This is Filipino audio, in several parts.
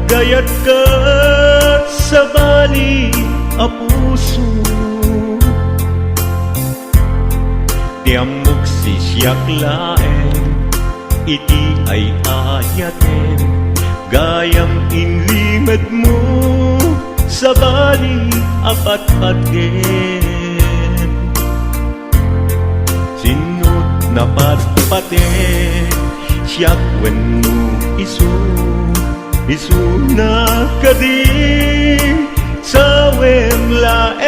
nagayat ka sa bali a puso, tiamok si siyak laeng, iti ay ayaten, gayam inlimad mo sa bali apat-paten. Sinut na patpaten, siyak wenno isu na kading sa wemlaen.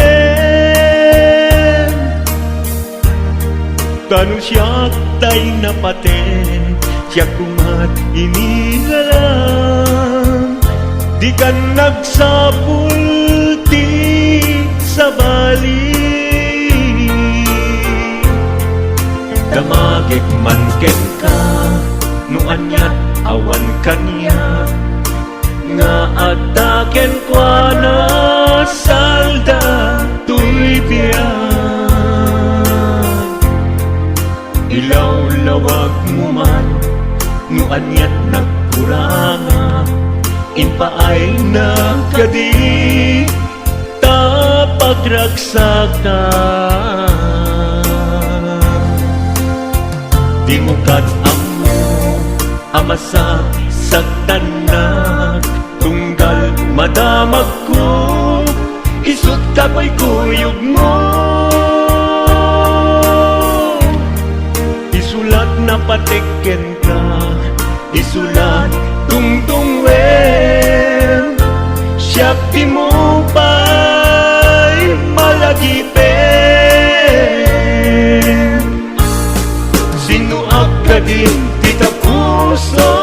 Kanu siyak tay napaten, siyak kumat inilalang, di kan nagsapulti sa bali. Damagik man ken ka, no anyat awan kanya, nga ataken kwa na salda tuy biyan. Ilaw-lawag mo man, no anyat nagkuranga, inpaay na kadi tapagragsakan. Di mo kat-amo amasak sagtanak, tunggal madamag ko isut kapoy kuyog mo. Isulat na patiken ka, isulat tungtung wen, siyak di mo pa'y malagipen. Sinuak ka din kita puso,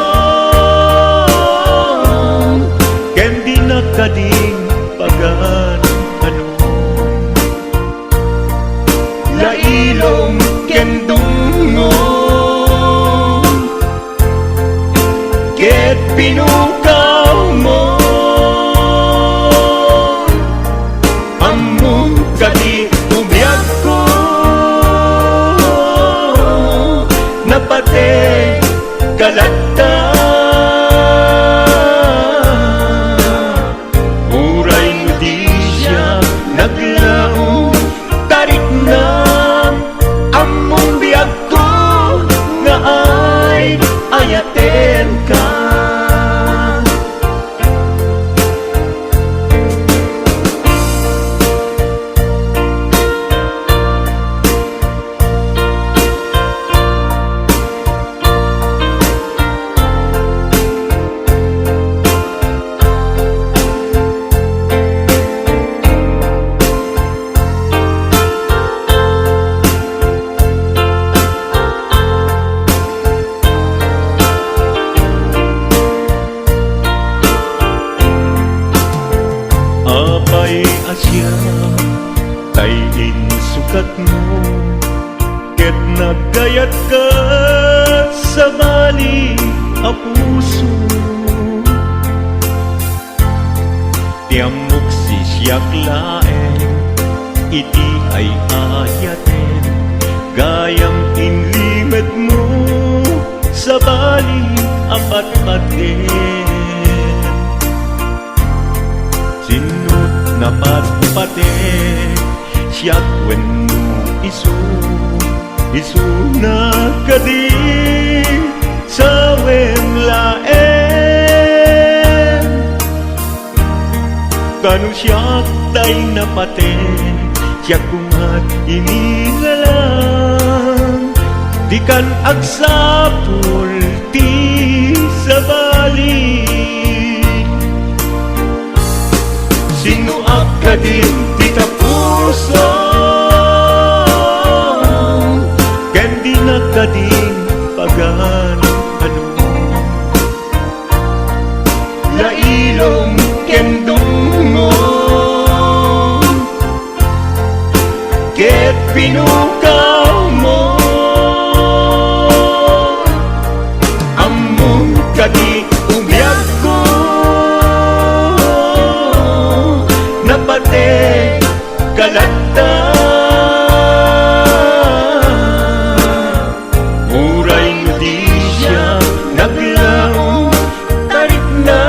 ken di na kading pagan ano. Lailong ken dungo, ket pinukaw mo, among kadi ubiyag ko, napate kalata. Uray mo di siya naglaong, tarik na among biyag ko, nga ay ayaten ka. Apay asya tayin sukat mo, ket nagayat ka sa bali a puso, tiamok si siyak laeng, iti ay ayaten, gayam inlimad mo sa bali apat-paten. Sinut na patpaten, siyak wenno isu na kading sa wemlaen. Kanu siyak tay napaten, siyak kumat inilalang, di kan agsapul ti sa bali. Sinuak ka din kita puso, ken di na kading pagan ano. Lailong ken dungo, ket pinukaw mo, among kadi ubiyag ko, napate kalata. Uray mo di siya naglaong, tarik na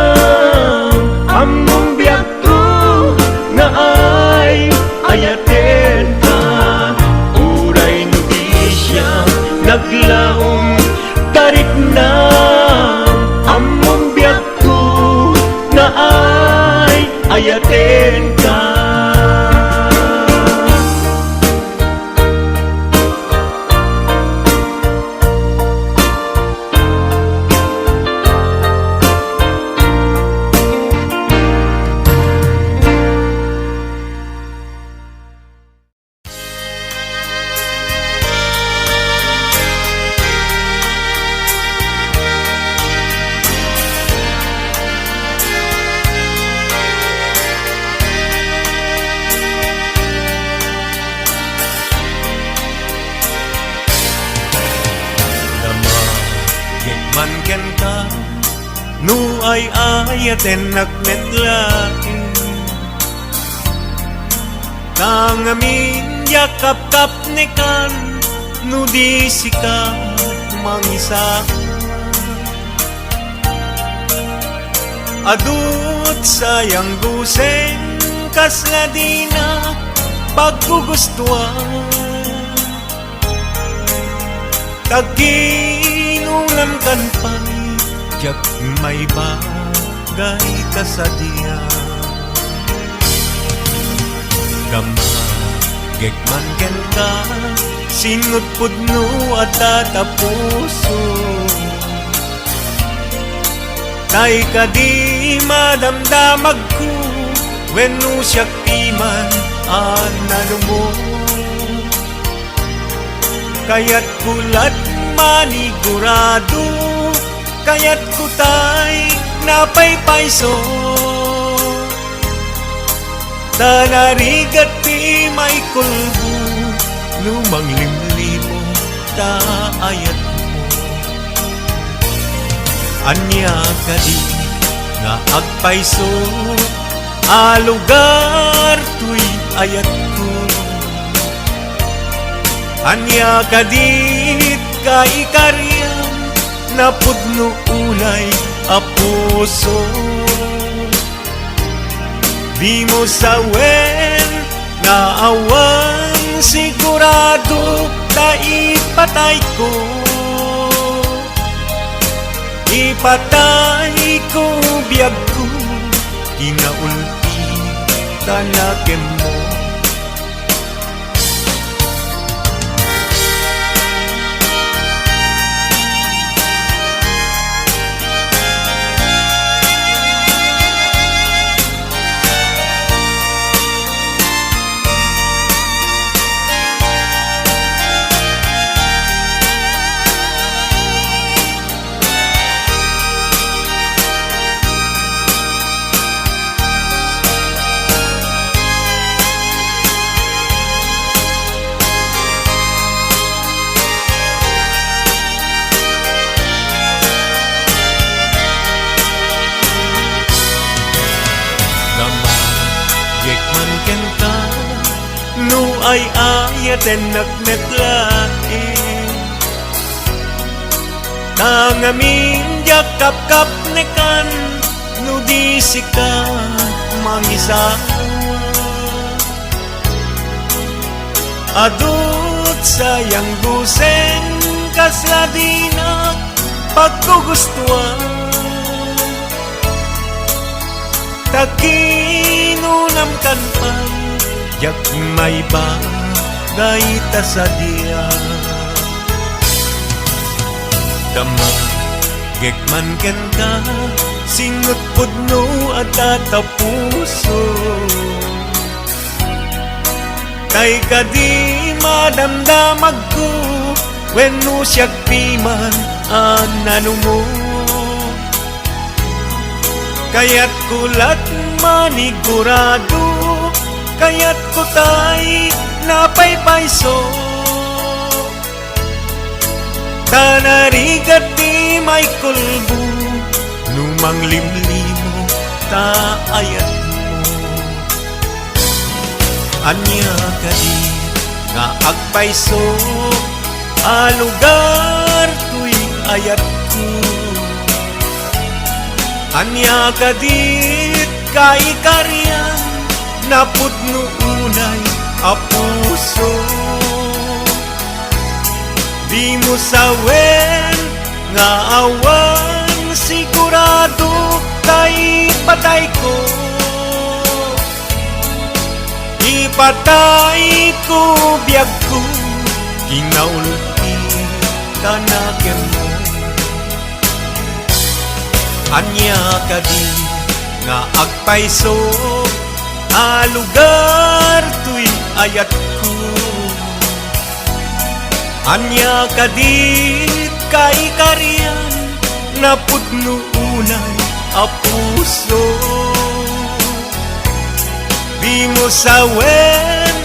ay ayaten naknetlain kang amin yakap-kap nekan nudi sikat mangisa adut sayang guseng kas nga di na paggugustuhan taginulam kan pa'y jak may bagay kasadian gamagek man ken ka sinut pudno at tatapuso tay kadi madamdamag ko wenno siyak timan anano mo kaya't kulat manigurado kaya't kutay napaypayso tanarigat ti may kulbo lumang limlimo taayat mo anya kadi nga agpayso alugar tuy ayat ko anya kadit kaikaryan na pudno ulay a puso di mo sawen na awang sigurado na ipatay ko ipatay ko biyag ko kinaulti tanakem mo no ay ayaten naknetlain kang amin yakap-kap nekan no di sikat mangisawa adut sayang guseng kasladinak pagkugustuhan takinunam kan pa'y jak may bagay tasadian damagek man ken ka singot pudno at tatapuso kay kadi madamdamag ko wenno siyak piman anano mo kaya't kulat manigurado kaya't kutay napaypayso tanarigat ti may kulbo numang limlimo taayat mo anya kadi nga agpayso alugar tuy ayat ko anya kadit kaikaryan na pudno unay a puso di mo sawen nga awan sigurado kay patay ko ipatay ko biyag ko kinaulti tanakem mo anya kadi nga agpayso alugar tuy ayat ko anya kadit kaikaryan na pudno unay a puso di mo sawen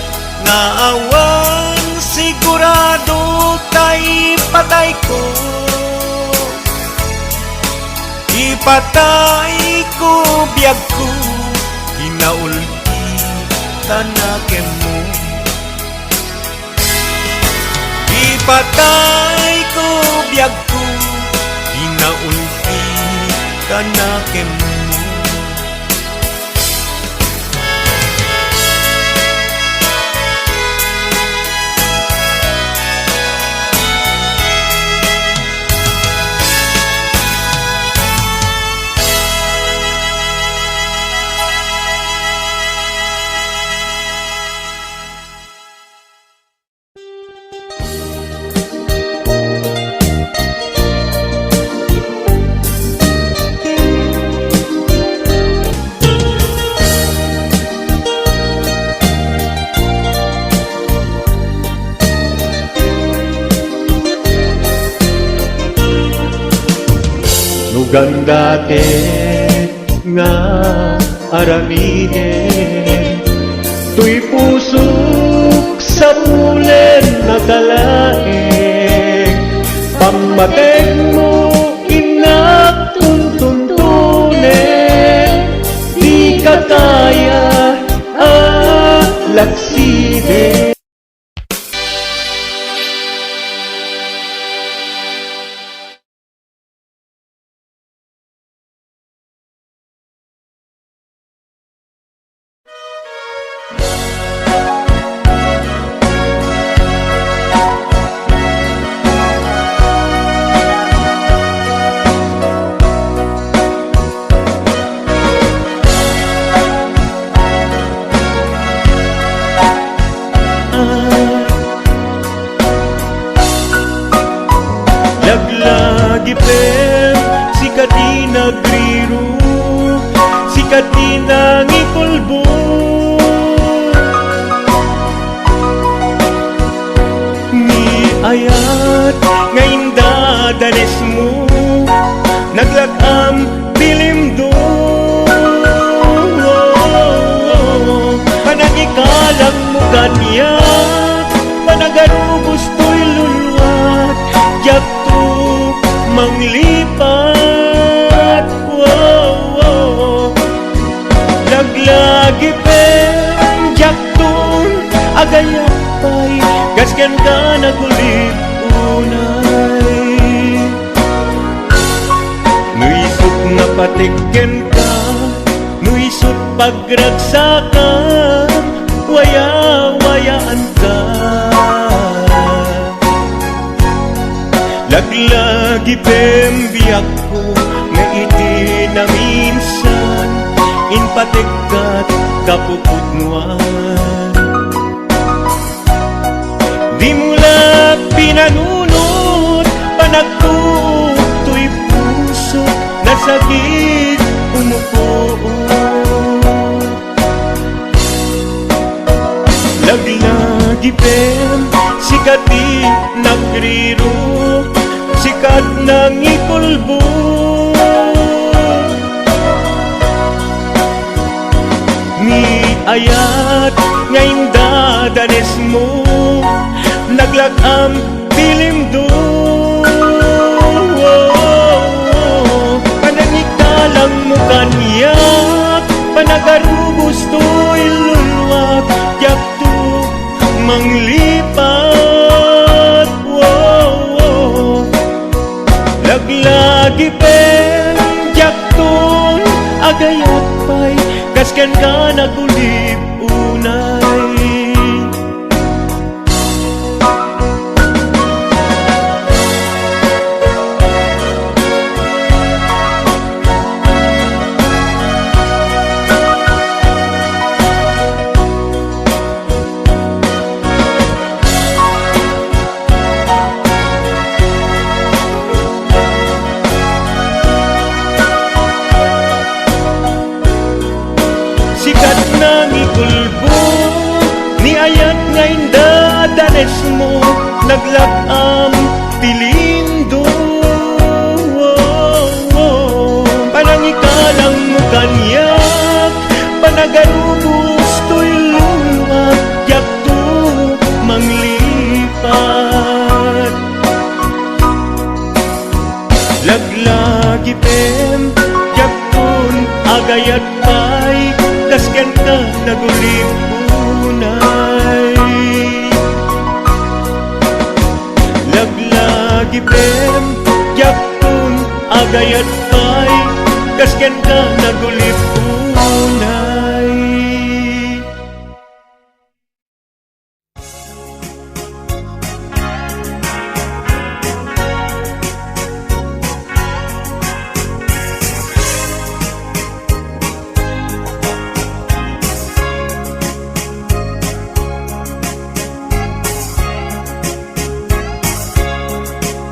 nga awan sigurado tay patay ko patay ko biyag ko, ginaulti tanakem mo. Ipatay ko biyag ko, ginaulti tanakem mo. Ganda nga aramiden, tuy pusok sa pulen na kalaeng, pamatek mo inak tuntuntunen, di ka kaya alaksiden. Laglagipem, sikat di nagriro, sikat di nangikulbo. Ni ayat ngayon dadanes mo, naglakam bilimdo. Panagikalag mo kaniyat, panagarubos to'y luluwat, yakto manglipat. Laglagi pen jakton agayapay, gaskan ka nagulit unay. Nuisot na patikken ka, nuisot pagragsakan, waya-wayaan ka. Laglagi pembiyak ko, nga iti na minsan, inpatekat kapupudnuan. Di mula pinanunot, panagtuto'y puso, nasakit umupo. Laglagi pem, sikat di nagriro, sikat nang ikulbo. Ni ayat ngayon dadanes mo, naglakam bilimdo. Panangikalang mo kanyak, panagarubos to'y luluwag, yakto manglipat. Laglagi pen jakton agayat pay, gaskan ka nagulip unay. Sikat nang ikulbo, ni ayat ngayon dadanes mo, naglakam tilindo. Panangikalang mo kanyak, panagarubos to'y luluwag, yakto manglipat. Laglagi pem, dayat pa'y kasken ka nagulip unay.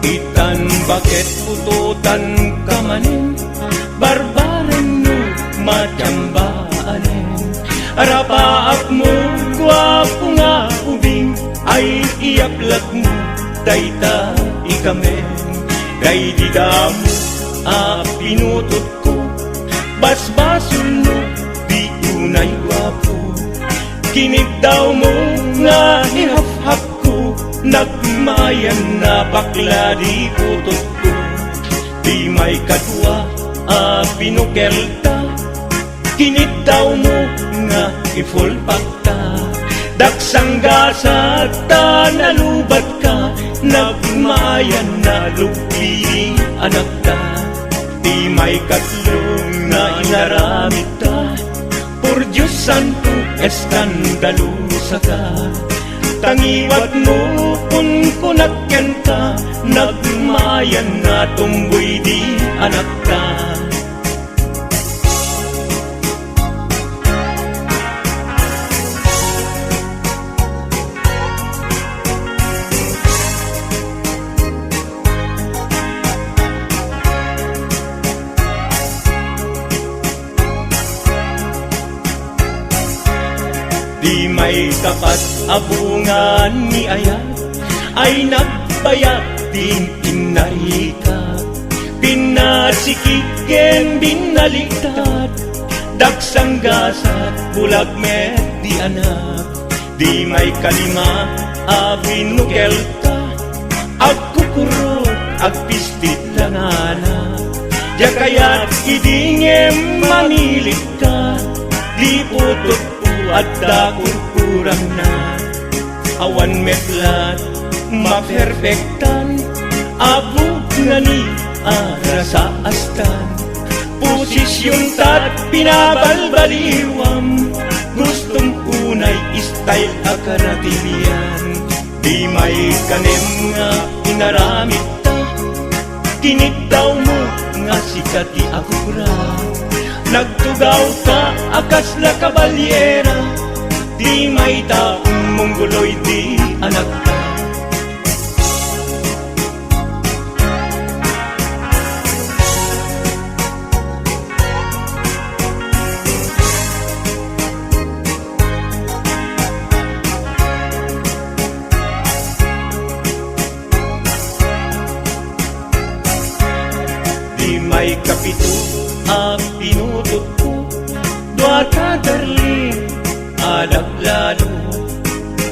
Itan bakit pututan ka manin, barbaran mo matyambaanin. Arapaak mo, gwapo nga ubing, ay iaplag mo, dayta ikamen. Kay di damo, pinutot ko, basbasul mo, di unay gwapo. Kinip daw mo nga ihap-hap ko, nagmayan na bakla di putot ko. Di may katwa, pinukelta, kinit daw mo nga ifulpak ta. Daksang gasa ta nalubat ka, nagmayan na lupili anak ta. Di may katlong na inaramit ta, por Diyos santo eskandalusa ka. Tangiwat mo kung kunakyan ka, nagmayan na tumboy di anak ka. Di may kapat abungan ni ayat, ay nagbayat din inay ka. Pinasikiken binaliktad, daksang gasat bulag met di anak. Di may kalima binukelta, agkukurot agpistit lang anak. Di kaya't idingem manilit ka, di putot at dakurkurang na. Awan metlat maperfektan, abog nga ni ara sa astan. Posisyon tat pinabalbaliwam, gustong unay style akaratilian. Di may kanem nga inaramit ta, kinit daw mo nga sikati akura. Nagtugaw ka akas na kabalyera, di may taong mongoloy di anak ka. Di may kapito pinutot ko, dua ka darling, anak lalo.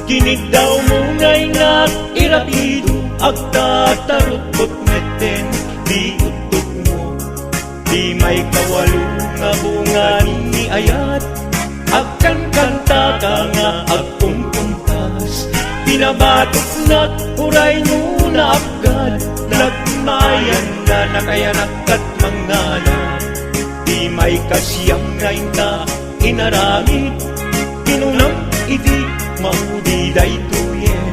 Kinit daw mo ngay nga irapido, agtatarot kot meten, di utot mo. Di may kawalo nga bunga ni ayat, agkan kanta ka nga agpumpuntas. Pinabatok na't uray mo na agad, nagmayan na nakayanak at manganak. Di may kasiyang ngayon inaramit, pinunang iti maudi daytoyen.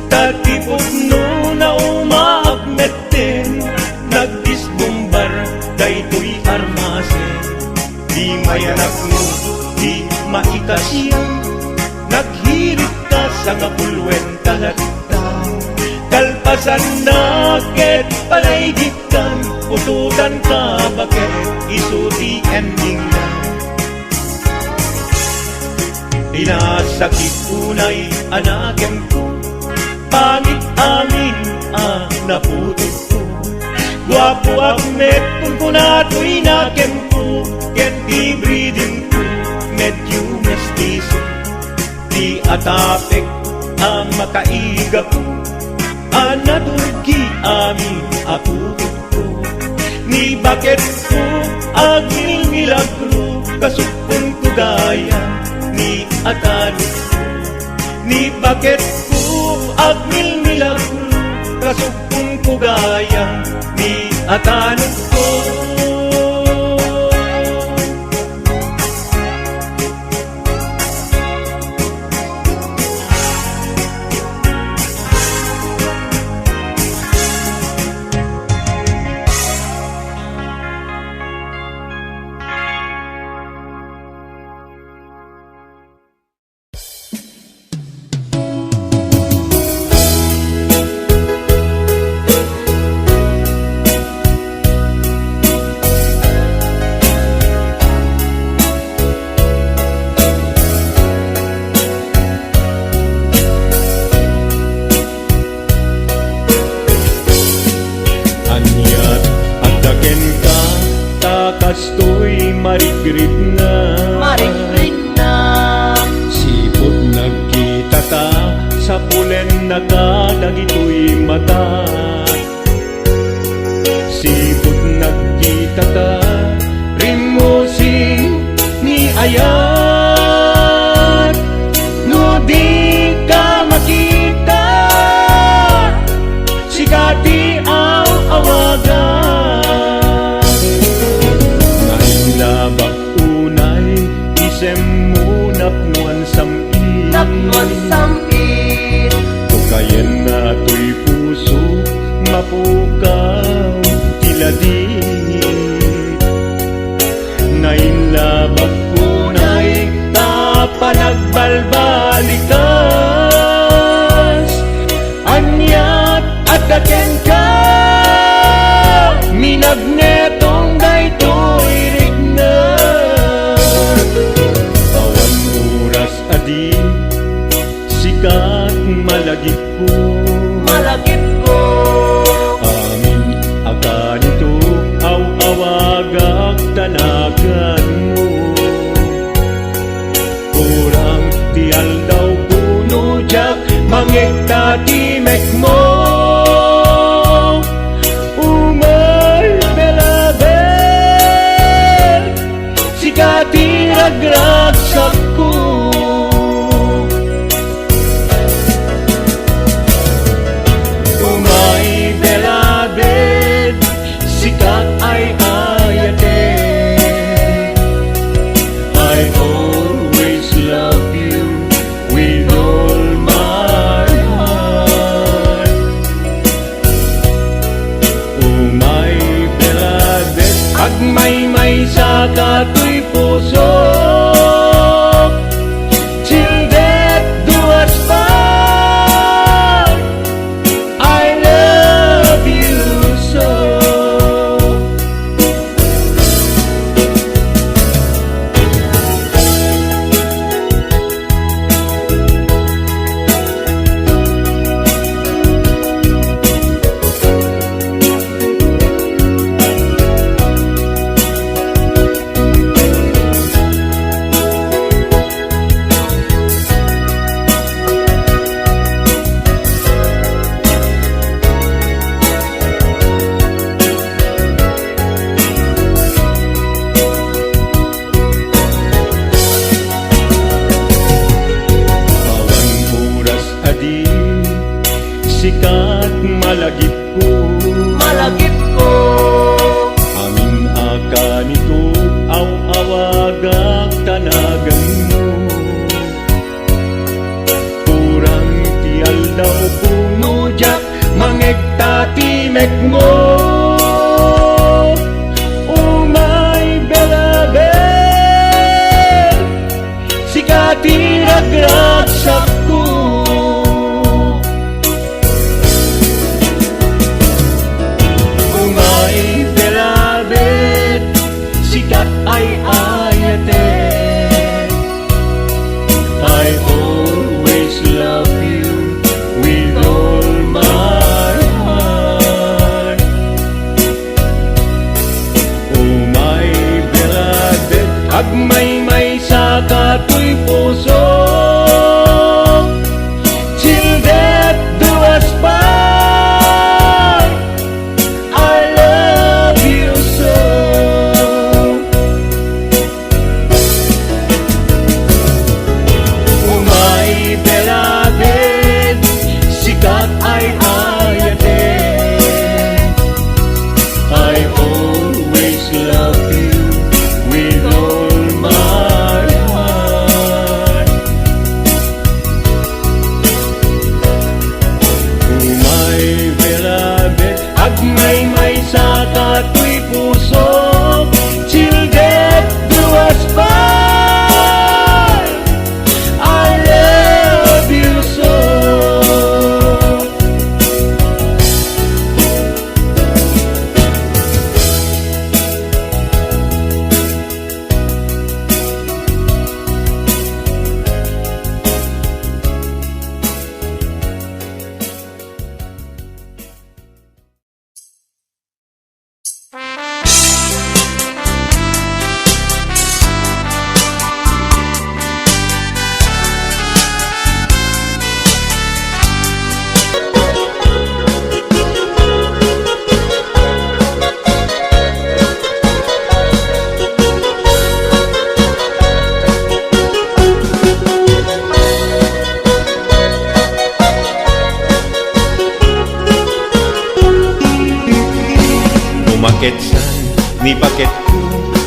Tatipot no na umaagmeten, nagdisbombar daytoy armasen. Di may anak mo, di maikasiyang, naghirit ka sa ngapulwen talatang. Kalpasan na ket palaygitan, pututan ka bakit isuti ending na. Pinasakit unay anakem ko, pangit amin naputot ko. Guwapo akmet kung kunato'y nakem ko, ket di breeding ko, medyo mestizo. Di atapek ang makaiga ko, anadurgi amin aputot ko. Ni bakit ko agil milagro, kasupon ko gaya ni atano ko. Ni bakit ko agil milagro, kasupon ko gaya ni atano ko. nakadagito'y mata. Sipot nagkita ta, rimosing ni ayat. No di ka makita, sikati ang awagan. Ngayon labak unay, isem mo napnuan samit. Napnuan sampit, Tukayan na to'y puso, mapukaw tiladit. Nainlabag unay, tapanagbalbalikas. Anyat at daken ka, minagnetong daytoy rigna. Awan oras adi, sikat malagip ko. malagip ko. Amin akanito, aw-awagak tanagan mo. Kurang tial daw puno jak, mangekta timek mo. Umay belabel, sikati ragragsak ko. Umay belabed, sikat ay ayatin. I always love you with all my heart. Umay belabed, agmay-may sa kato'y puso. Till death do us part, I love you so. Sikat malagip ko, Malagip ko. aming akanito, aw-awagak tanagan mo. Kurang tial daw puno jak, mangegta timek mo. Umay belabel, sikati ragragsak ko. Umay belabed, sikat ay ayatin. I always love you with all my heart. ni bakit ko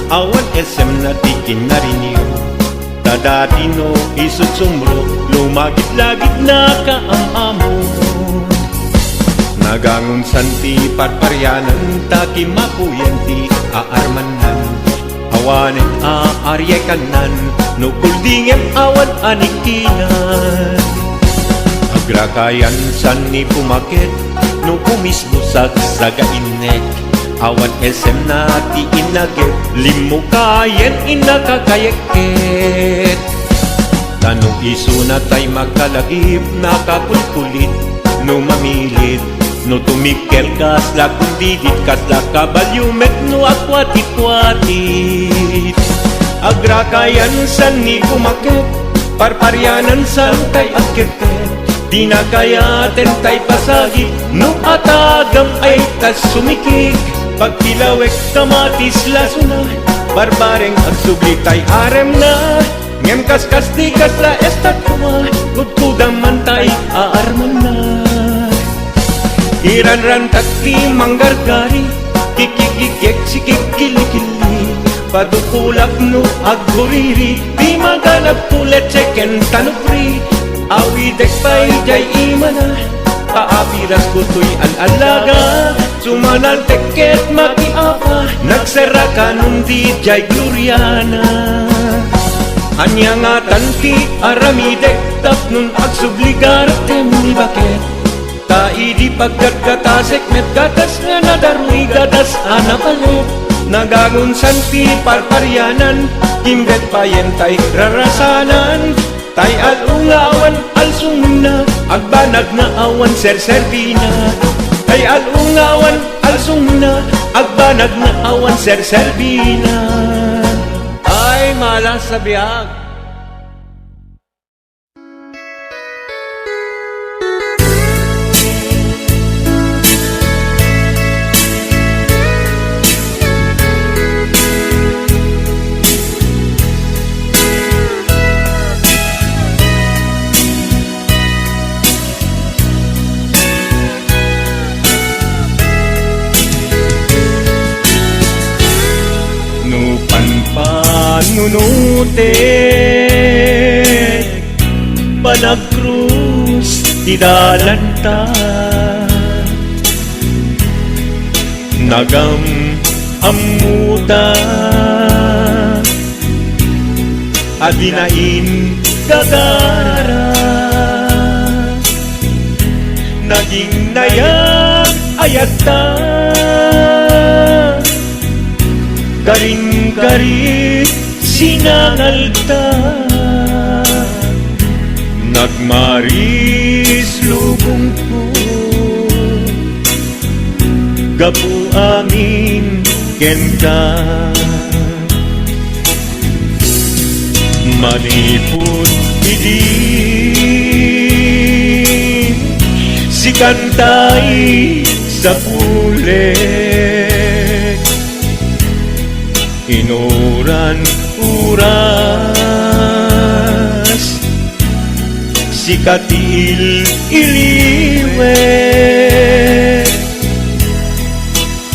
awan SM na tikin na rin niyo. Dati no isut sumro, lumagit-lagit na kaamamo. Nagangon santi parparyanan, taki mapuyenti aarmanan. Awanin aarye kanan, no kuldingem awan anikinan. Agrakayan san ni pumakit, no kumisbusak sa gainek. Awan SM na ti inagit, limo kayen inakakayeket. Tanong iso na tay magkalagip, nakakulkulit, no mamilit. No tumikel kas la kundidit, kas la kabalyumet, no akwatit-kwatit. Agrakayan san ni pumakit, parparyanan san tay akirket. Di na kayaten tay pasagit, no atagam ay tas sumikik. Pagtilawek kamatis lasuna, barbareng agsubli tay arem na. Ngem kas di kas la estat kuma, kudkudam man tay aarman na. Iran-ran takti manggargari, kikikikik sikikili-kili. Padukulak no agburiri, di maganap pulet seken tanupri. Awidek pa'y jay imana, paapiras kuto'y al-alaga. Sumanal teket makiapa, nagsara ka nung di jay gloriana. Anya nga tanti aramidek, tap nun agsubligar temni bakit. Tai di pagkatkatasek met gatas nga nadaruy gatas anapalit. Nagagun santi parparyanan, kimbet payentay rarasanan. Tay alungawan alsungna, agbanag na awan serserbina. Tay alungawan alsungna, agbanag na awan serserbina. Ay malas sa biyag. Nunutek panagkrus tidalanta. Nagam amuda adinain gagara. Naging nayang ayata, karing-karing sinangalta. Nagmaris lubong ko, gapu amin kenta. Manipod idin, si kantay sa pulet. Inuran uras, si katil iliwet.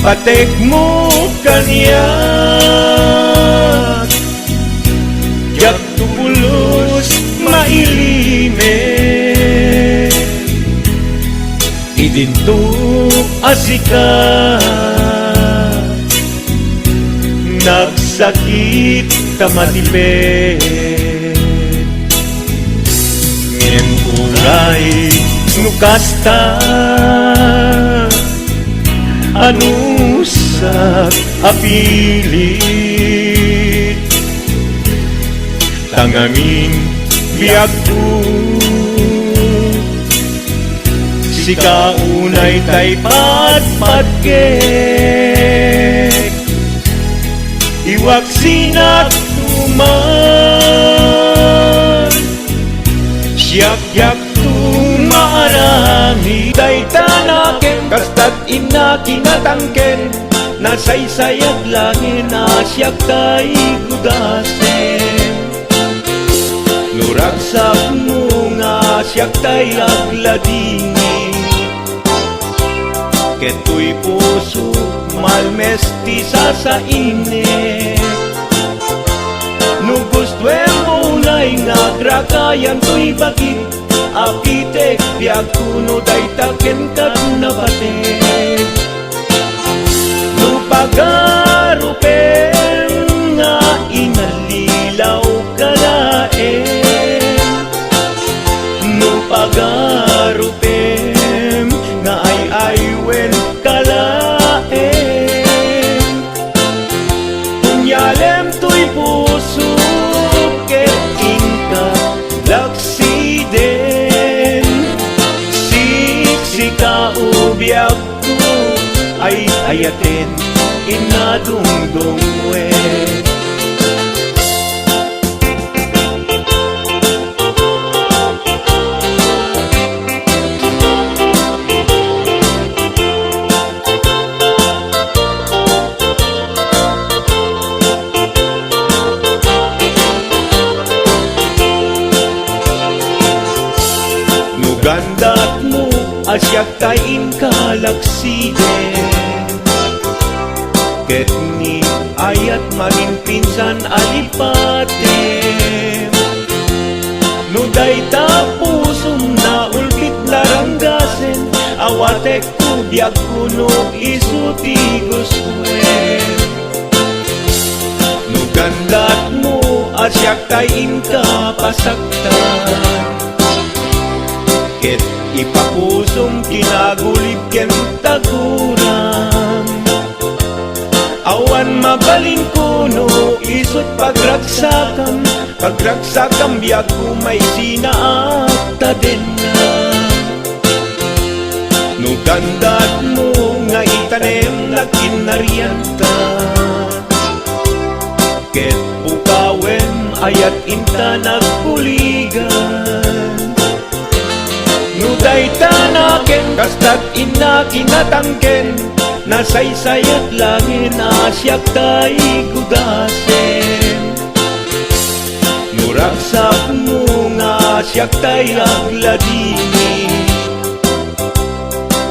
Patek mo kanyak, yak tubulos mailimet. Idinto asikat, nagsakit kamatipet. Ngem uray nukasta, anusak apilit. Tangamin biag ko, si kaunay tay patpatgek. Iwak sinat tuman, siyak-yak tumaarami. Day tanaken, kastat inakinatangken, nasaysayag langin, asyak tay gudasen. Nuragsak mo nga asyak tay agladingin, Keto'y puso malmestisa sa init. No gusto mo na'y nagrakayan to'y bakit apitek biag kuno day taken kat nabatek. No pagarupen nga inalilaw kalaen. No pagarupen nga ay-aywen kalaen. Kunyalem to'y puso ket inka laksiden. Siksika ubiag ko ay ayaten inadungdungwen. Gandat mo asyak tayin kalaksiden. Ket ni ayat maging pinsan alipatem. No dayta pusong na ulkit laranggasen. Awatek ko biag kuno isuti gustuen. No gandat mo asyak tayin kapasaktan. Ket ipapusong kinagulib ken taguran. Awan mabalin kuno isut pagragsakan. Pagragsakam biag kumay sinaakta din na. No gandat mo nga itanem na kinarianta. Ket pukawen ayat inta nagpuligan. Nuday tanaken, kastat ina kinatangken. Nasaysayat langin, asyak tay gudasen. Nuragsak mo nga asyak tay agladini.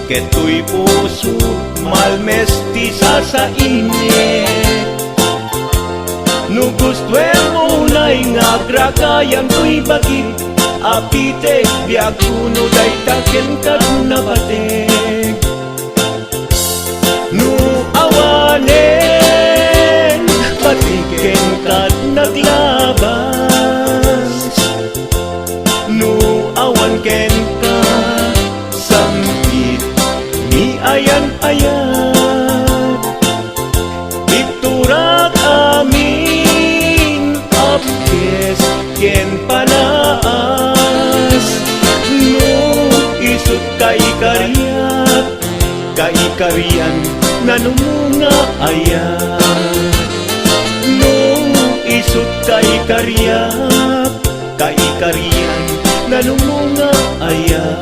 Keto'y puso malmestisa sa init. No gusto mo na'y nagrakayan to'y bakit apitek biag kuno day taken kat nabatek. No awanen patiken kat naglabas. No awan ken ka sampit ni ayan-ayan. Iturak amin apkes ken panaan. Kaikarian nanumunga ayan. No isut kaikarian, kaikarian nanumunga ayan.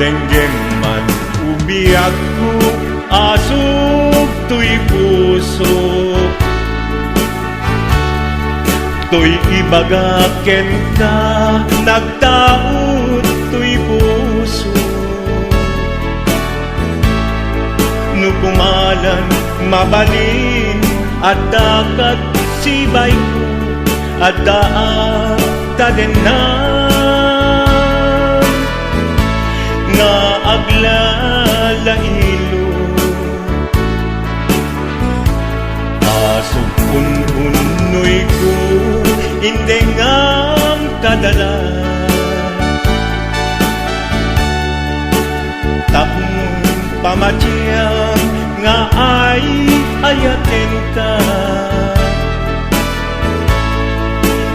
Denggeng man ubiag ko asog to'y puso. To'y ibagaken ka nagtaot to'y puso. No kumalan mabalin at dakat sibay ko at daat tadenan. Nga aglalailo asog punhunoy ko indengam kadala. Tapong pamatyang nga ay ayaten ka.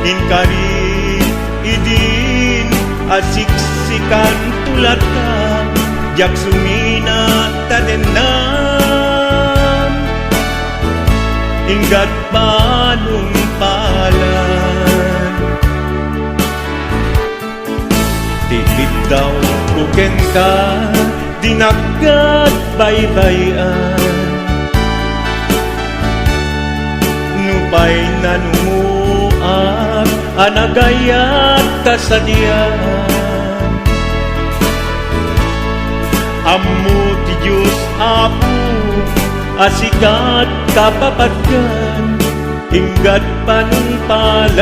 Inkari idin asiksikan tulad ka, jak sumina tadenam, inggat panumpalan. Tikit daw buken ka, dinagkat baybayan, nupay nanumuak, anagayat kasadyan. Ammo ti Diyos Apo, asikat kapapatgan, inggat panumpalan,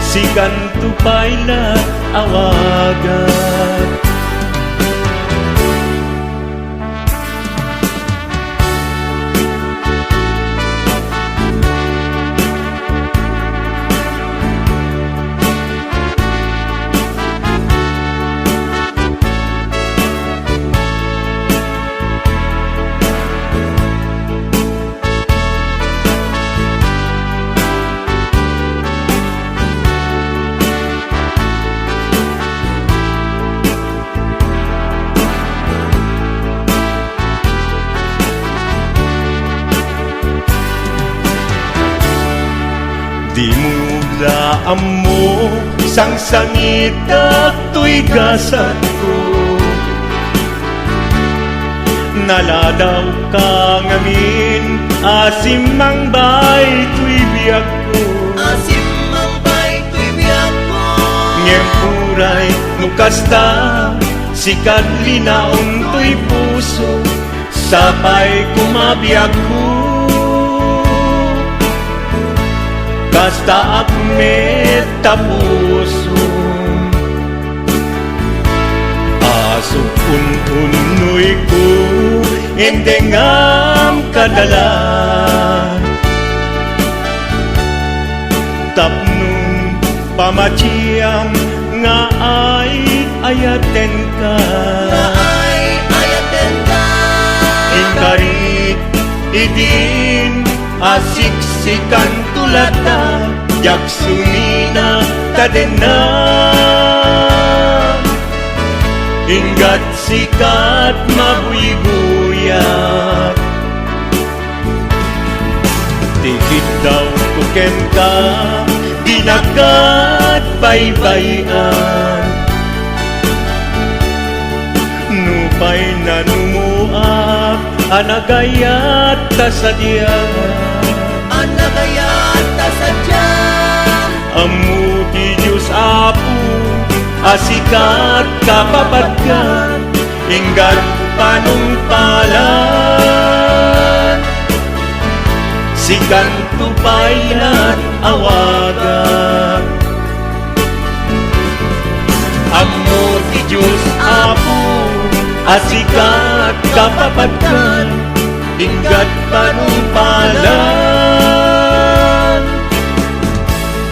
sikan tupaylat awagan. Di mula amo sang sangit at to'y gasat ko, naladaw ka ngamin, asimang bay to'y biyak ko. Asim mang bay tuy biyak ko, Ngem puray nukasta, sikat linaon to'y puso, sapay kumabiyag ko. Kasta akmet tapuso, asok ununoy ko, endengam kadalan. Tapnong pamaciyam nga ay ayaten ka, ay ayaten ka. inkarit idin asiksikan tulad na, jak sumina kadena, inggat sikat mabuyguyak. Tikit daw kuken ka, dinagat baybayan, nupay nanumuak, anagayat kasadyan. Anagayat tasadyan, Amu ti Diyos Apo, asikat kapapatgan, inggat panumpalan, sikan tupaylan awagan. Amu ti Diyos Apo, asikat kapapatgan, inggat panumpalan,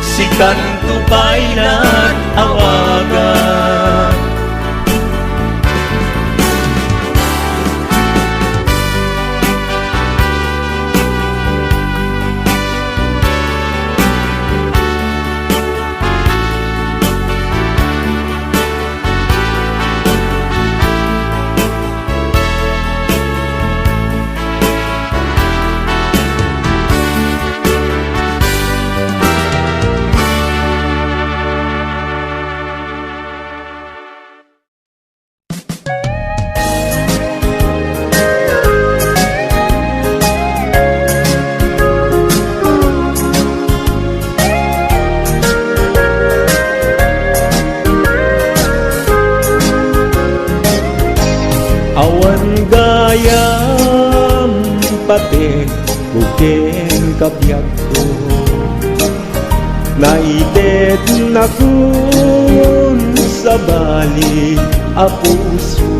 sikan tupaylan awagan. Awan gayam pati buken kabyak ko, naited na kun sa bali a puso.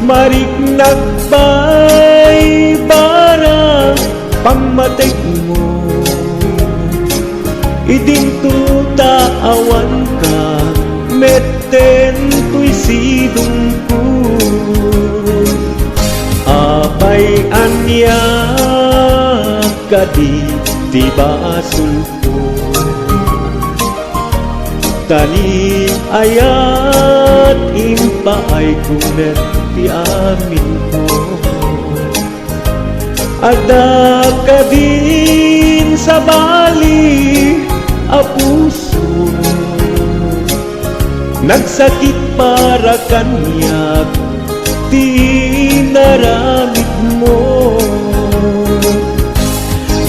Marik nagbay para pamatig mo, idintuta awan ka, meten to'y sidong ko. Abay anya kadi tiba sulpo, Tani ayat impaay kumet ti amin ko. Ada ka din sa bali a puso, nagsakit para kanyak ti naramid mo.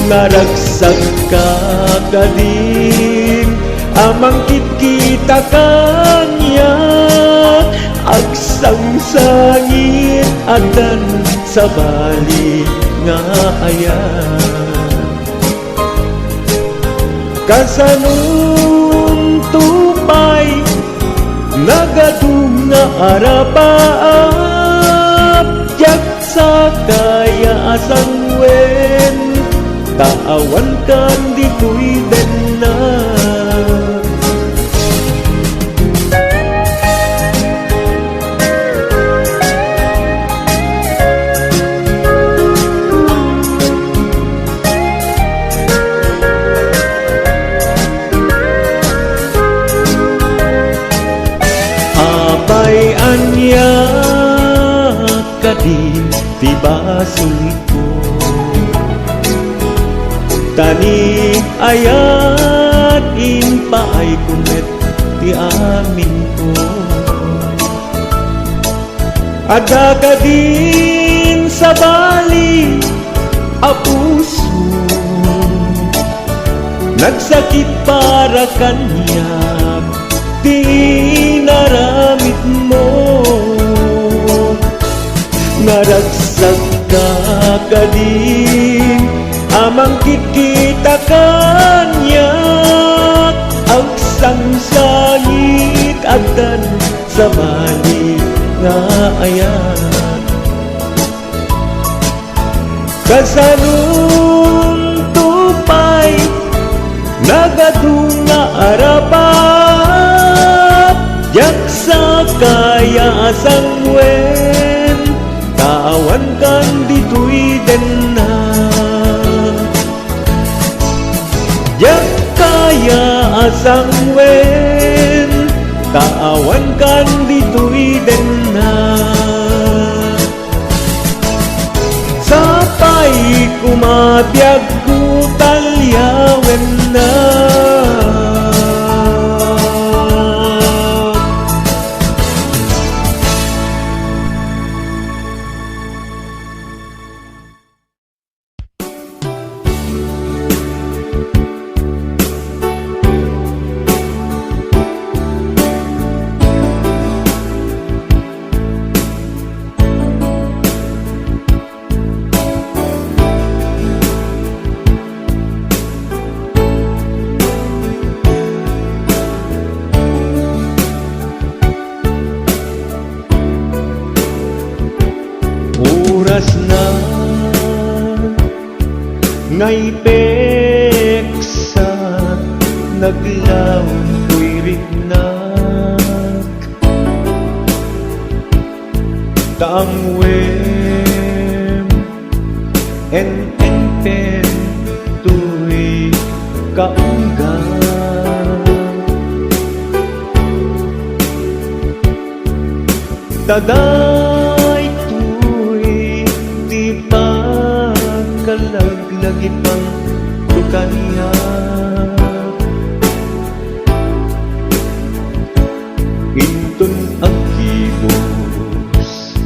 Naragsak ka din amang kita kanyak, agsang sangit adan sa bali nga ayan. Kasanong tupay nagadung nga arapaap, yak sa kaya asang wen, taawan kan dito'y na. Anya kadin ti basol ko, tani ayat impaay kumet ti amin ko. Ada kadin sa bali a puso, nagsakit para kanyak di naramit mo. Naragsak ka din amang kita kanyak, agsang sangit adan sa bali nga ayan. Kasanong tupay nagadung nga arapat, yak sa kaya asang wen, taawan kan dito'y na. Yak kaya asang wen, taawan kan dito'y na. Sapay kumabiyag ko talyawen na. Oras na ngay peksa, naglaw ko'y rinag, taangwem en pen to'y kaunggan. Taday to'y di pagkalaglagi pang tukaniya. Intun ang kibos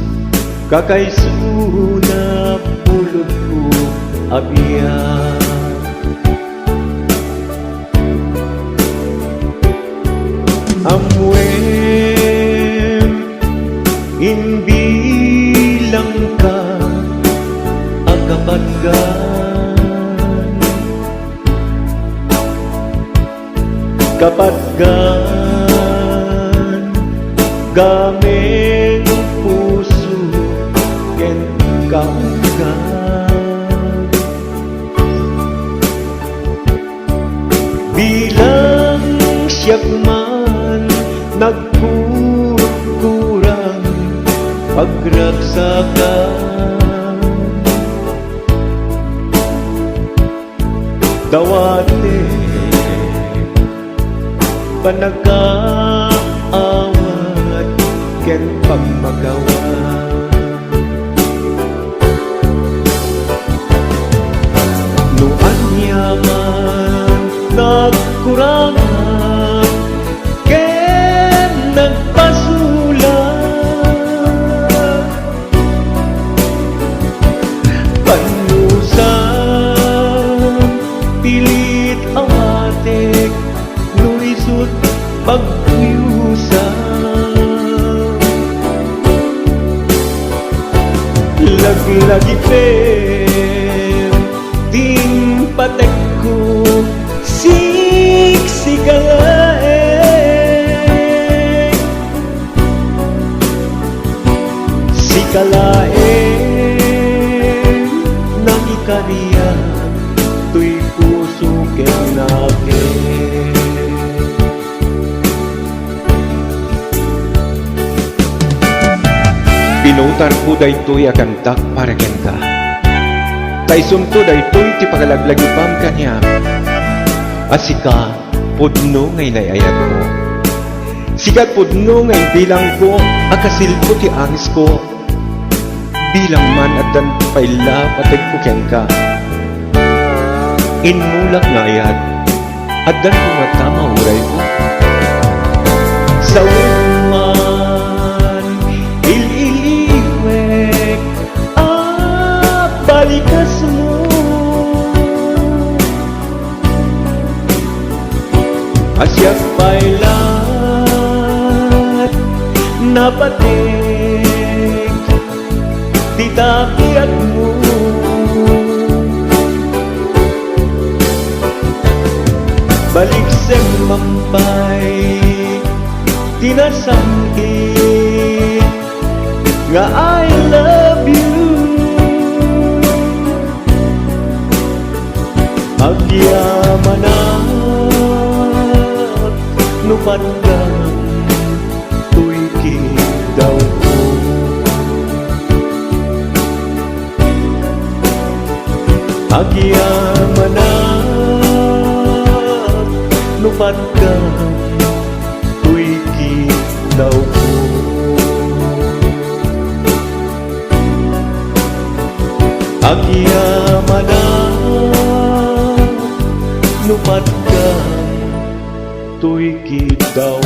kakaysuna pulot ko abiya. Amwem inbilang ka agapatgan, kapatgan gameng puso ken kaunggan. Bilang siyak man nagkukurang pagragsakan, dawate panagaawat ken pagmagawa. No anyaman nagkurangan ken nagpasulat, panusan pilit awatek no isut pagkuyusan. Lagi-lagi pen ting patek ko siksikalaeng, sikalaeng nang ikariyan tuy puso ken nakin. Pinutar ko daytoy akan takparaken ka. Taisumto daytoy ti pagalaglagipam kanya. Asika, pudno ngay layayat ko. Sikat pudno ngay bilang ko, akasilpo ti angis ko. Bilang man at dan paila patag ko ken ka. Inmulak nga ayat, at dan ko matama uray ko. Sa uman ililiwek balikas mo, asyak pailat napatik titakiat mo. Balik sa mampay tinasangkit nga I love you. Agyamanak no pandang tuy daw ko. Agyamanak no pandang tuy daw ko. Agyamanak no pandang tuy daw